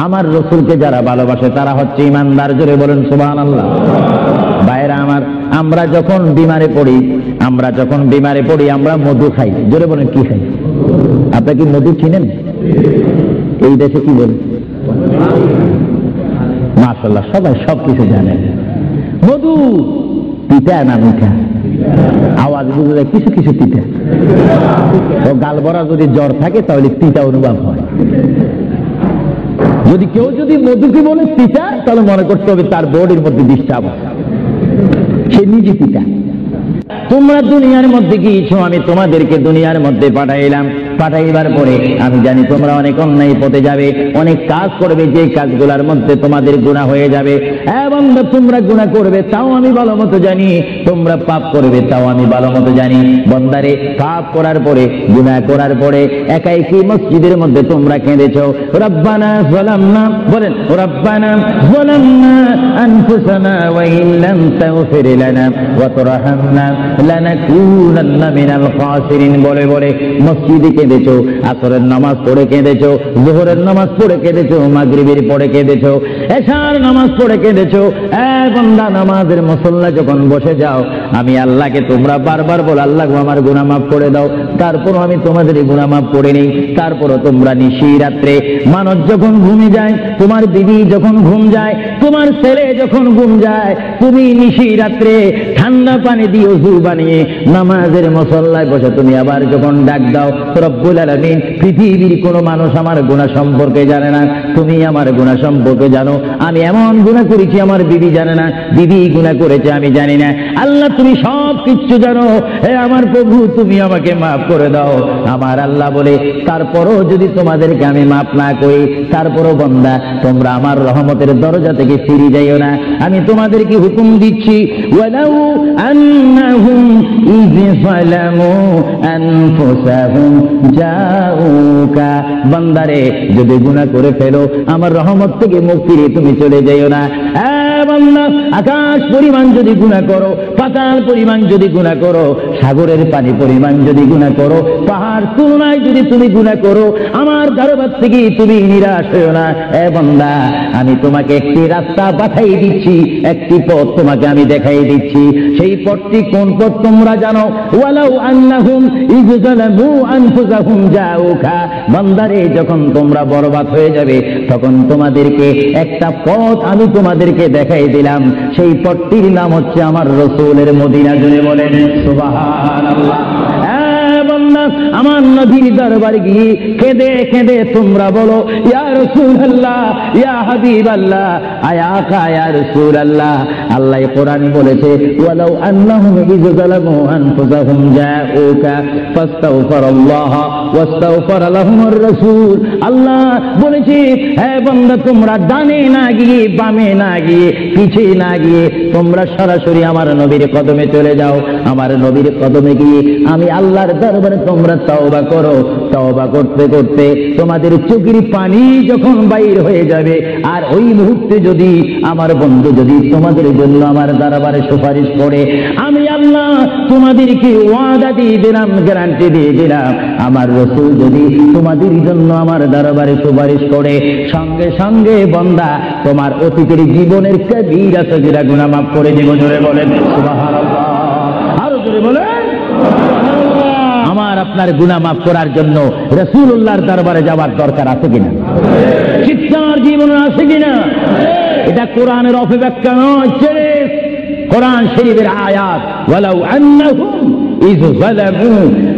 আমার রসুলকে যারা ভালোবাসে তারা হচ্ছে ইমানদার। জোরে বলেন সুবহানাল্লাহ। ভাইরা আমার, আমরা যখন বিমারে পড়ি আমরা মধু খাই। জোরে বলেন কি খাই? আপনি কি মধু চিনেন? এই দেশে কি বলে? মাশাআল্লাহ, সবাই সবকিছু জানেন। মধু পিঠা না মিঠা? আওয়াজ বুঝে যায় কিছু কিছু পিঠা। ও গাল ভরা যদি জ্বর থাকে তাহলে পিঠা অনুভব হয়। যদি কেউ মধুকে বলে পিঠা তাহলে মনে করতে হবে তার বডির মধ্যে ডিস্টার্ব আছে, সে নিজে পিঠা। তোমরা দুনিয়ার মধ্যে গিয়েছো, আমি তোমাদেরকে দুনিয়ার মধ্যে পাঠাইবার পরে আমি জানি তোমরা অনেক অন্যায় পথে যাবে, অনেক কাজ করবে, যে কাজগুলোর মধ্যে তোমাদের গুনাহ হয়ে যাবে। এবং তোমরা গুনাহ করবে তাও আমি ভালো মতো জানি, তোমরা পাপ করবে তাও আমি ভালো মতো জানি। বান্দারে, পাপ করার পরে, গুনাহ করার পরে একাই কি মসজিদের মধ্যে তোমরা কেঁদেছো, রব্বানা যালামনা, বলেন রব্বানা যালামনা আনফুসানা ওয়া ইল্লাম তাগফির লানা ওয়া তারহামনা লানাকুনান্না মিনাল খাসিরিন বলে বলে মসজিদে কেঁদেছো, আসরের নামাজ পড়ে কেঁদেছো, যোহরের নামাজ পড়ে কেঁদেছো, মাগরিবের পড়ে কেঁদেছো, এশার নামাজ পড়ে কেঁদেছো। বান্দা, নামাজের মুসল্লা যখন বসে যাও, আমি আল্লাহকে তোমরা বারবার বল, আল্লাহ আমার গুনাহ মাফ করে দাও। তারপরও আমি তোমাদের গুনাহ মাফ করে নেই। তারপরও তোমরা নিশি রাত্রে, মানুষ যখন ঘুমে যায়, তোমার বিবি যখন ঘুম যায়, তোমার ছেলে যখন ঘুম যায়, তুমি নিশি রাত্রে ঠান্ডা পানি দিয়ে ওযু বানিয়ে নামাজের মুসল্লায় বসে তুমি আবার যখন ডাক দাও, রব্বুল আলামিন, পৃথিবীর কোনো মানুষ আমার গুনাহ সম্পর্কে জানে না, তুমি আমার গুনাহ সম্পর্কে জানো। আমি এমন গুনাহ করেছি আমার বিবি জানে না, বিবি গুনাহ করেছে আমি জানি না। আল্লাহ, তুমি সব কিছু জানো। হে আমার প্রভু, তুমি আমাকে মাফ করে দাও। আমার আল্লাহ বলে, তারপরও যদি তোমাদেরকে আমি মাফ না করি, তারপরও বান্দা তোমরা আমার রহমতের দরজা থেকে ফিরে যাইও না। আমি তোমাদেরকে হুকুম দিচ্ছি, ওয়ালাউ আন্নাহুম ইয যালামু আনফুসাহুম জাউকা, বান্দারে যদি গুনাহ করে ফেলো আমার রহমত থেকে মুখ ফিরিয়ে তুমি চলে যাইও না। বান্দা, আকাশ পরিমাণ যদি গুনাহ করো, পাতাল পরিমাণ যদি গুনাহ করো, সাগরের পানি পরিমাণ যদি গুনাহ করো, পাহাড় তুলনায় যদি তুমি গুনাহ করো, আমার দরবার থেকে তুমি নিরাশ হইও না। বান্দা, আমি তোমাকে একটি রাস্তা পাঠাই দিচ্ছি, একটি পথ তোমাকে আমি দেখাই দিচ্ছি। সেই পথটি কোন পথ তোমরা জানো? ওয়ালাউ আন্নাহুম ইয যালামু আনফুসাহুম জাউকা, বান্দারে যখন তোমরা বরবাদ হয়ে যাবে তখন তোমাদেরকে একটা পথ আমি তোমাদেরকে দেখাই দিলাম। সেই পথটির নাম হচ্ছে আমার রাসূলের মদিনা। জুড়ে বলেন সুবহানাল্লাহ। আমার নবীর দরবারে গিয়ে কেঁদে কেঁদে তোমরা বলো, ইয়া রাসূলুল্লাহ, ইয়া হাবিবাল্লাহ, আয়াকা ইয়া রাসূলুল্লাহ। আল্লাহ কোরআনে বলেছে, ওয়ালাউ আন্নাহুম ইয যালামু আনফুসাহুম জাউকা ফাস্তাগফিরুল্লাহ ওয়াস্তাগফার লাহুমুর রাসূল। আল্লাহ বলেছে, হে বান্দা, তোমরা ডানে না গিয়ে, বামে না গিয়ে, পিছে না গিয়ে তোমরা সরাসরি আমার নবীর কদমে চলে যাও। আমার নবীর কদমে গিয়ে আমি আল্লাহর দরবারে তোমরা তওবা করো। তওবা করতে করতে তোমাদের চোখের পানি যখন বাইর হয়ে যাবে, আর ওই মুহূর্তে যদি আমার বন্ধু যদি তোমাদের জন্য আমার দরবারে সুপারিশ করে, আমি আল্লাহ তোমাদেরকে ওয়াদা দিয়ে দিলাম, গ্যারান্টি দিয়ে দিলাম, আমার রাসূল যদি তোমাদের জন্য আমার দরবারে সুপারিশ করে, সঙ্গে সঙ্গে বান্দা তোমার অতীতের জীবনের কবিরা সগীরা গুনাহ মাফ করে দেব। জোরে বলেন সুবহানাল্লাহ। আরো জোরে বলেন। আমার আপনার গুনাহ মাফ করার জন্য রাসূলুল্লাহর দরবারে যাওয়ার দরকার আছে কিনা? চিৎকার জীবনে আছে কিনা? এটা কোরআনের অপব্যাখ্যা নয়, কোরআন শরীফের আয়াত। ওয়ালাউ আন্নাহুম ইয যালামু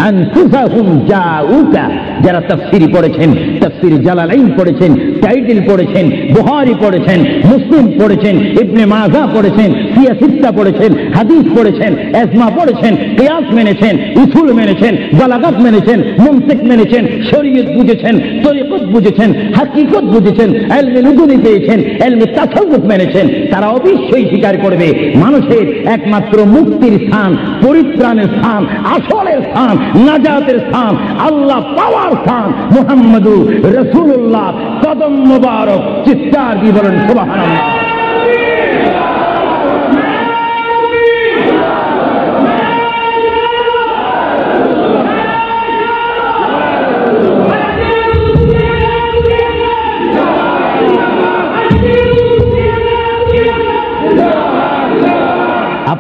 আনফুসাহুম জাউকা, যারা তাফসীর পড়েছেন, তাফসীর জালালাইন পড়েছেন, টাইটেল পড়েছেন, বুখারী পড়েছেন, মুসলিম পড়েছেন, ইবনে মাজাহ পড়েছেন, সিয়াসিত্তা পড়েছেন, হাদিস পড়েছেন, ইজমা পড়েছেন, কিয়াস মেনেছেন, উসুল মেনেছেন, বালাগাত মেনেছেন, মুনতিক মেনেছেন, শরীয়ত বুঝেছেন, তরিকত বুঝেছেন, হাকিকত বুঝেছেন, ইলমে লুগুনি পেয়েছেন, ইলমে তাসাউফ মেনেছেন, তারা অবশ্যই স্বীকার করবে মানুষের একমাত্র মুক্তির স্থান, পরিত্রাণের স্থান, আসলের স্থান, নাজাতের স্থান, আল্লাহ পাওয়ার স্থান মুহাম্মদুর রাসূলুল্লাহ কদম মুবারক। চিৎকার দিয়ে বলেন সুবহানাল্লাহ।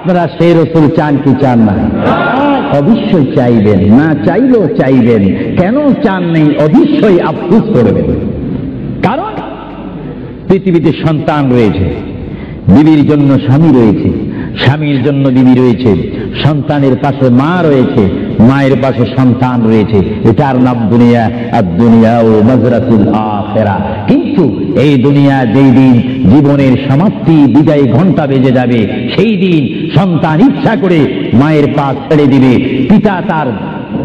আপনারা সেই রসুল চান কি চান না? অবশ্যই চাইবেন, না চাইলেও চাইবেন। কেন চান নেই? অবশ্যই আফসোস করবেন। কারণ পৃথিবীতে সন্তান রয়েছে, বিবির জন্য স্বামী রয়েছে, স্বামীর জন্য বিবি রয়েছে, সন্তানের পাশে মা রয়েছে, মায়ের পাশে সন্তান রয়েছে। এটার নাম দুনিয়া। আর দুনিয়া ও মাজরাতুল আখিরা। কিন্তু এই দুনিয়া যেই দিন জীবনের সমাপ্তি বিদায় ঘন্টা বেজে যাবে, সেই দিন সন্তান ইচ্ছা করে মায়ের পা ছেড়ে দিবে,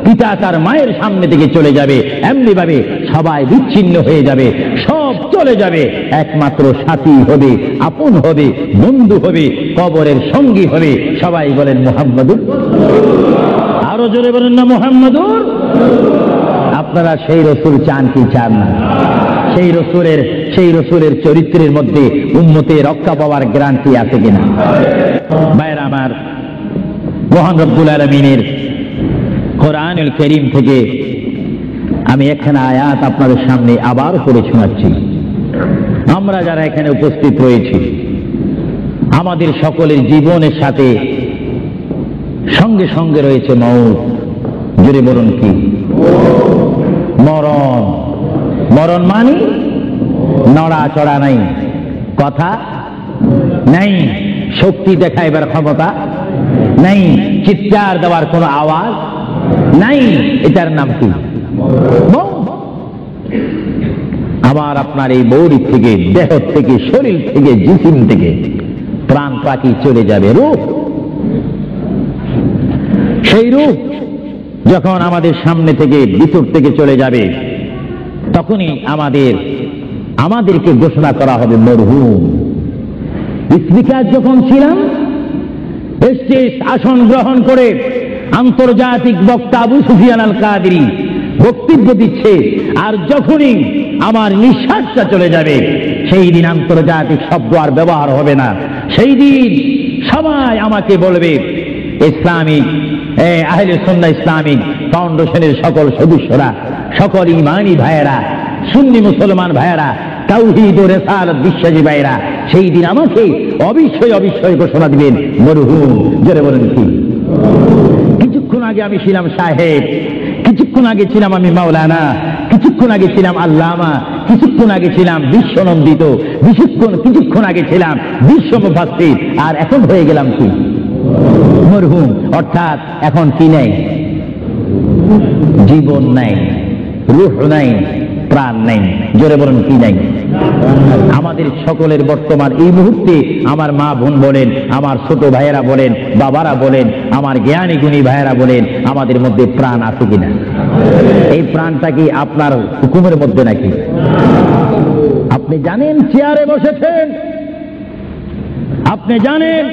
পিতা তার মায়ের সামনে থেকে চলে যাবে। এমনি ভাবে সবাই বিচ্ছিন্ন হয়ে যাবে, সব চলে যাবে। একমাত্র সাথী হবে, আপন হবে, বন্ধু হবে, কবরের সঙ্গী হবে। সবাই বলেন মুহাম্মাদুর। আরো জোরে বলেন না মুহাম্মাদুর। আপনারা সেই রসুল চান কি চান না? সেই রসুলের চরিত্রের মধ্যে উম্মতের রক্ষা পাওয়ার গ্যারান্টি আছে কিনা? ভাইরা আমার, মহান রব্বুল আলামিনের কোরআনুল কারীম থেকে আমি একখানা আয়াত আপনাদের সামনে আবার পড়ে শোনাচ্ছি। আমরা যারা এখানে উপস্থিত রয়েছি, আমাদের সকলের জীবনের সাথে সঙ্গে সঙ্গে রয়েছে মওত। জোরে বলুন কি? মরণ। মরণ মানে নড়াচড়া নাই, কথা নাই, শক্তি দেখাইবার ক্ষমতা নাই, চিৎকার দেওয়ার কোনো আওয়াজ নাই। এটার নাম কি? আমার আপনার এই বডি থেকে, দেহ থেকে, শরীর থেকে, জিসিম থেকে প্রাণ পাখি চলে যাবে। রূপ, সেই রূপ যখন আমাদের সামনে থেকে, ভিতর থেকে চলে যাবে, তখনই আমাদেরকে ঘোষণা করা হবে মরহুম। স্পিকার যখন ছিলাম, স্টেজ আসন গ্রহণ করে আন্তর্জাতিক বক্তা আবু সুফিয়ান আল কাদেরী বক্তব্য দিচ্ছে, আর যখনই আমার নিঃশ্বাসটা চলে যাবে, সেই দিন আন্তর্জাতিক শব্দ আর ব্যবহার হবে না। সেই দিন সবাই আমাকে বলবে, ইসলামিক আহলে সুন্নাহ ইসলামিক ফাউন্ডেশনের সকল সদস্যরা, সকল ইমানি ভাইয়েরা, সুন্নি মুসলমান ভাইয়েরা, তাওহীদ ও রিসালাত বিশ্বাসী ভাইয়েরা, সেই দিন আমাকে অবশ্যই ঘোষণা দিবেন মরহুম। জোরে বলেন কি? কিছুক্ষণ আগে আমি ছিলাম সাহেব, কিছুক্ষণ আগে ছিলাম আমি মাওলানা, কিছুক্ষণ আগে ছিলাম আল্লামা, কিছুক্ষণ আগে ছিলাম বিশ্বনন্দিত, কিছুক্ষণ আগে ছিলাম বিশ্ব মুফাসসির, আর এখন হয়ে গেলাম কি? মরহুম। অর্থাৎ এখন কি নাই? জীবন নাই, রূহ নাই, প্রাণ নাই। জোরে বলুন কি নাই? আমাদের সকলের বর্তমান এই মুহূর্তে আমার মা বোন বলেন, আমার ছোট ভাইয়েরা বলেন, বাবারা বলেন, আমার জ্ঞানী গুণী ভাইয়েরা বলেন, আমাদের মধ্যে প্রাণ আছে কিনা? এই প্রাণটা কি আপনার হুকুমের মধ্যে নাকি? আপনি জানেন চেয়ারে বসেছেন, আপনি জানেন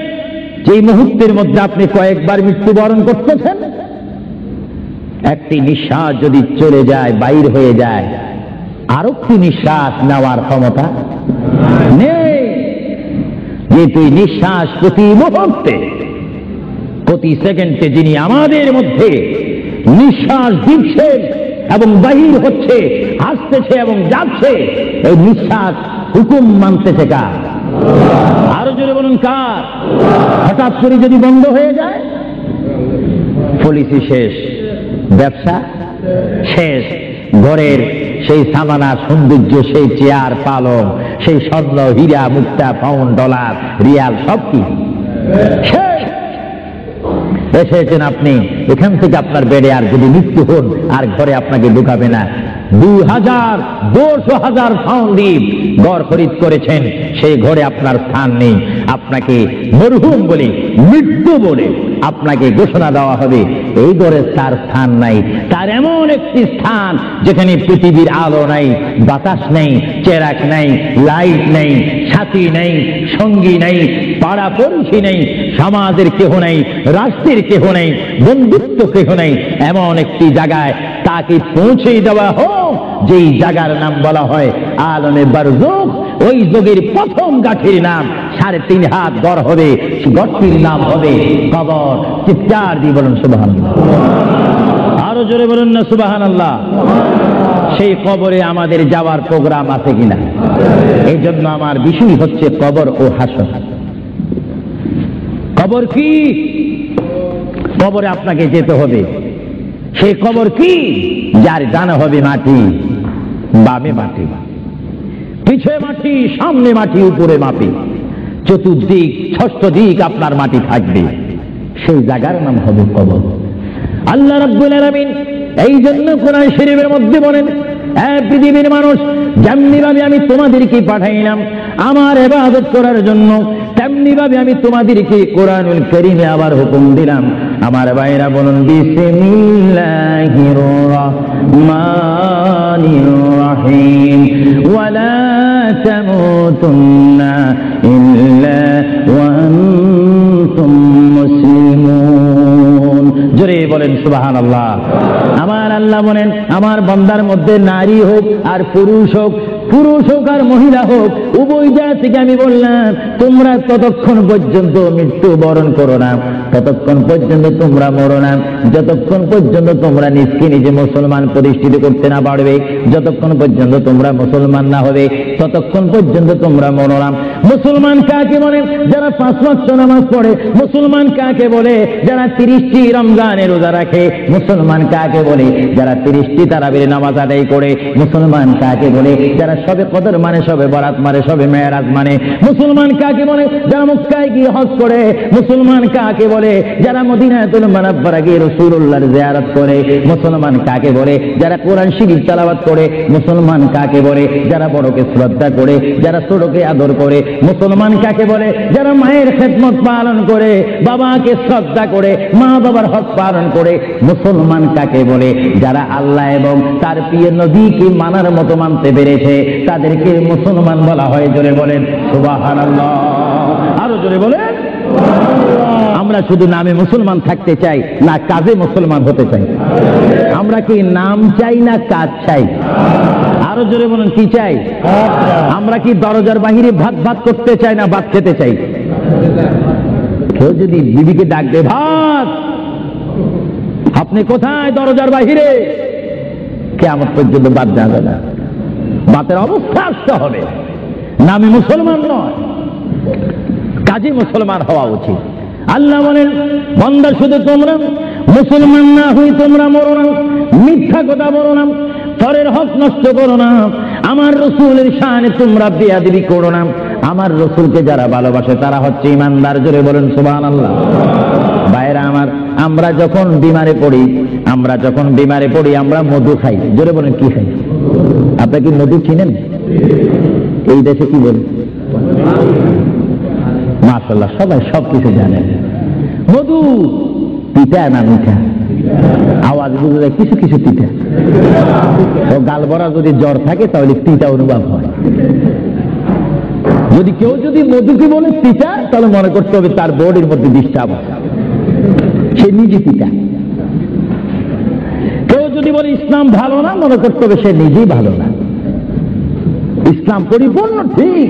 যে মুহূর্তের মধ্যে আপনি কয়েকবার মৃত্যুবরণ করতেছেন। একটি নিঃশ্বাস যদি চলে যায়, বাইর হয়ে যায়, আরেকটি নিঃশ্বাস নেওয়ার ক্ষমতা নেই। যে তুই নিঃশ্বাস প্রতি মুহূর্তে, প্রতি সেকেন্ডে যিনি আমাদের মধ্যে নিঃশ্বাস দিচ্ছেন এবং বাহির হচ্ছে, আসতেছে এবং যাচ্ছে, এই নিঃশ্বাস হুকুম মানতেছে কার? আরো জোরে বলুন কার? হঠাৎ করে যদি বন্ধ হয়ে যায়, পলিসি শেষ, ব্যবসা শেষ, ঘরের সেই সামানা সৌন্দর্য, সেই চেয়ার পালং, সেই স্বর্ণ হীরা মুক্তা পাউন্ড ডলার রিয়াল সব কি শেষ। এসেছেন আপনি, এখান থেকে আপনার বেডে আর যদি মৃত্যু হন, আর ঘরে আপনাকে ঢুকাবে না। 2,000 পাউন্ড দিয়ে ঘর খরিদ করেছেন, সেই ঘরে আপনার স্থান নেই। আপনাকে মরহুম বলে, মৃত্যু বলে আপনাকে ঘোষণা দেওয়া হবে, এই ঘরে তার স্থান নাই। তার এমন একটি স্থান যেখানে পৃথিবীর আলো নাই, বাতাস নেই, চেরাক নাই, লাইট নেই, সাথী নেই, সঙ্গী নেই, পাড়া পড়শি নেই, সমাজের কেহ নেই, রাষ্ট্রের কেহ নেই, বন্ধুত্ব কেহ নেই। এমন একটি জায়গায় তাকে পৌঁছে দেওয়া হোক, যেই জায়গার নাম বলা হয় আলমে বারজুখ। ওই যুগের প্রথম গাঠির নাম 3.5 হাত গড় হবে, গড়টির নাম হবে কবর। চিৎকার দিয়ে বলুন সুবহানাল্লাহ। আরো জোরে বলুন না সুবহানাল্লাহ। সেই কবরে আমাদের যাওয়ার প্রোগ্রাম আছে কিনা? এই জন্য আমার বিষয় হচ্ছে কবর ও হাসর। কবর কি? কবরে আপনাকে যেতে হবে। সেই কবর কি? যার ডানে হবে মাটি, বামে মাটি, পিছে মাটি, সামনে মাটি, উপরে মাটি, চতুর্দিক ষষ্ঠ দিক আপনার মাটি থাকবে। সেই জায়গার নাম হবে কবর। আল্লাহ রাব্বুল আলামিন এই জন্য কোরআন শরীফের মধ্যে বলেন, পৃথিবীর মানুষ, যেমনি ভাবে আমি তোমাদেরকে পাঠাইলাম আমার ইবাদত করার জন্য, তেমনি ভাবে আমি তোমাদেরকে কোরআনুল কারীমে আবার হুকুম দিলাম। আমার ভাইরা বলুন, বিসমিল্লাহির রাহমানির রাহিম, ওয়ালা তামুতুন্না ইল্লা ওয়া আনতুম মুসলিমুন। জোরে বলেন সুবহানাল্লাহ। আমার আল্লাহ বলেন, আমার বান্দার মধ্যে নারী হোক আর পুরুষ হোক, পুরুষ হোক আর মহিলা হোক, উভয় জাতিকে আমি বললাম, তোমরা ততক্ষণ পর্যন্ত মৃত্যু বরণ করো না, ততক্ষণ পর্যন্ত তোমরা মরো না, যতক্ষণ পর্যন্ত তোমরা নিজকে নিজে মুসলমান প্রতিষ্ঠিত করতে না পারবে, যতক্ষণ পর্যন্ত তোমরা মুসলমান না হবে, ততক্ষণ পর্যন্ত তোমরা মরো না। মুসলমান কাকে বলে? যারা 5 ওয়াক্ত নামাজ পড়ে। মুসলমান কাকে বলে? যারা 30টি রমজানের রোজা রাখে। মুসলমান কাকে বলে? যারা 30টি তারাবির নামাজ আদায় করে। মুসলমান কাকে বলে? যারা সবে কদর মানে, সবে বরাত মানে, সবে মেরাজ মানে। মুসলমান কাকে বলে? যারা মক্কায় গিয়ে হজ করে। মুসলমান কাকে বলে? যারা মদিনাতুল মুনাওয়ারা গিয়ে রাসূলুল্লাহর জিয়ারত করে। মুসলমান কাকে বলে? যারা কোরআন শরীফ তেলাওয়াত করে। মুসলমান কাকে বলে? যারা বড়কে শ্রদ্ধা করে, যারা ছোটকে আদর করে। মুসলমান কাকে বলে? যারা মায়ের খেদমত পালন করে, বাবাকে শ্রদ্ধা করে, মা বাবার হক পালন করে। মুসলমান কাকে বলে? যারা আল্লাহ এবং তার প্রিয় নবীকে মানার মতো মানতে পেরেছে, তাদেরকে মুসলমান বলা হয়। জোরে বলেন সুবহানাল্লাহ। আরো জোরে বলেন। আমরা শুধু নামে মুসলমান থাকতে চাই না কাজে মুসলমান হতে চাই? আমরা কি নাম চাই না কাজ চাই? আরো জোরে বলেন, কি চাই? আমরা কি দরজার বাহিরে ভাত ভাত করতে চাই না ভাত খেতে চাই? কেউ যদি বিবিকে ডাক দে, ভাত, আপনি কোথায়? দরজার বাহিরে। কিয়ামত পর্যন্ত বাদ যাবে না। বাতের অবস্থা আসতে হবে। নামে মুসলমান নয়, কাজে মুসলমান হওয়া উচিত। আল্লাহ বলেন, বান্দা শুধু তোমরা মুসলমান না হই তোমরা মরো না, মিথ্যা কথা বলো না, পরের হক নষ্ট করো না, আমার রসুলের শানে তোমরা বেয়াদবি করো না। আমার রসুলকে যারা ভালোবাসে তারা হচ্ছে ইমানদার। জোরে বলেন সুবহানাল্লাহ। ভাইরা আমার, আমরা যখন বিমারে পড়ি, আমরা মধু খাই। জোরে বলেন, কি খাই? আপনি কি মধু চিনেন? এই দেশে কি বলেন? মাশাআল্লাহ, সবাই সবকিছু জানেন। মধু পিঠা না মিঠা? আওয়াজ বুঝে যায়, কিছু কিছু পিঠা। ও গালবরা যদি জ্বর থাকে তাহলে পিঠা অনুভব হয়। যদি কেউ মধুকে বলে পিঠা, তাহলে মনে করতে হবে তার বডির মধ্যে ডিস্টার্ব আছে, সে নিজে পিঠা। কেউ যদি বলে ইসলাম ভালো না, মনে করতে হবে সে নিজেই ভালো না। ইসলাম পরিপূর্ণ ঠিক,